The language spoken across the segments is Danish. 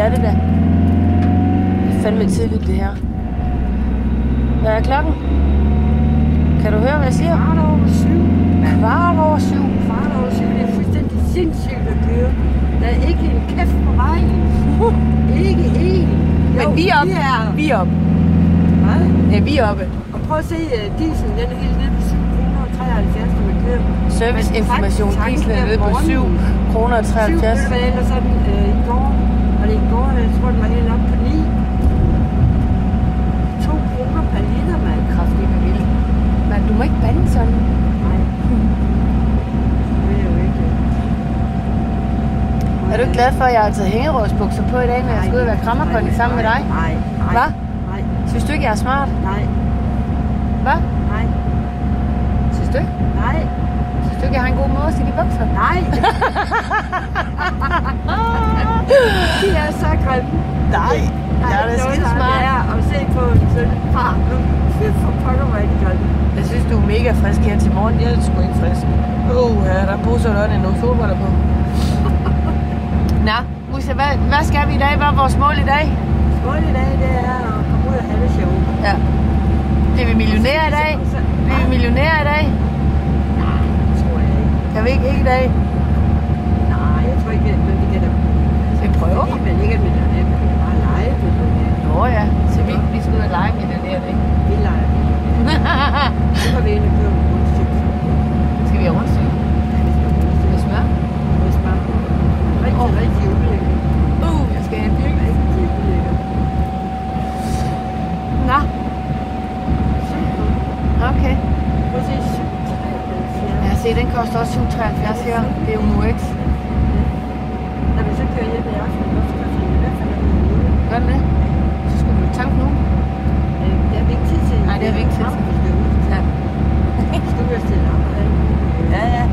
er det da. Det er fandme tidligt det her. Hvad er klokken? Kan du høre, hvad jeg siger? 7:15. Kvart over syv. Det er fuldstændig sindssygt at køre. Der er ikke en kæft på vejen. Ikke en. Jo, Men vi er oppe. Vi er oppe. Hvad? Ja, vi er oppe. Og prøv at se, diesel, den er helt nede på 7,73 kr, når man kører. Serviceinformation. Diesel er nede på 7,73 kroner. 7, eller sådan i går. Og det i går, jeg tror, den var helt op på 9. 2 kroner per liter, mand. Kraftigt med vildt. Men du må ikke bande sådan. Nej. Det er jo ikke. Er du ikke glad for, at jeg har taget hængerådsbukser på i dag, når jeg skal ud og være krammerkondi sammen med dig? Nej. Hvad? Nej. Synes du ikke, jeg er smart? Nej. Hvad? Nej. Synes du ikke? Nej. Synes du ikke, jeg har en god måde at sætte i bukser? Nej. De er så grimme. Nej. Jeg er da skide smart. Og se på en sådan far. Fy for pokker mig de grimme. Jeg synes, du er mega frisk her til morgen. Jeg er sgu ikke frisk. Ja, der er poser og nogle solbriller på. Nå, Musa, hvad skal vi i dag? Hvad er vores mål i dag? Målet i dag, det er at komme ud og have det sjovt. Ja. Bliver vi millionærer i dag? Bliver vi millionærer i dag? Nej, det tror jeg ikke. Kan vi ikke i dag? Nej, jeg tror ikke, men vi kan da... Vi prøver. Fordi man ikke er millionær, man kan bare lege millionær. Nå ja, så vi skal ud og lege millionærer, ikke? Vi leger millionær. Så går vi ind og køber en rundstykke. Skal vi have rundstykke? Ja, vi skal have rundstykke. Med smør? Med smør. Rigtig ulækkert. Jeg skal have en birk. Rigtig ulækkert. Nå, okay. Prøv at se, 7,73. Ja, se, den koster også 7,73 her. Det er jo nu ikke. Når vi så kører hjem i aften, så skal vi i hvert fald have noget ude. Gør den det? Så skulle vi tanke nu. Det har vi ikke tid til. Nej, det har vi ikke tid til. Vi skal ud. Ja. Så skal vi jo stille op. Ja.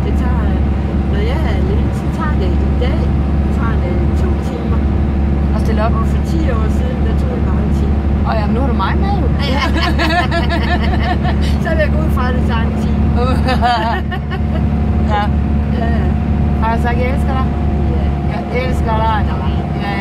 Det tager, når jeg er alene, så tager det i dag, tager det 2 timer. Og stille op. Og for 10 år siden, der tog det bare en time. Og jamen, nu har du mig med jo. Så vil jeg gå ud fra, at det tager en time. Ja. Ja. Har jeg sagt, at jeg elsker dig? Ja. Jeg elsker dig. Ja.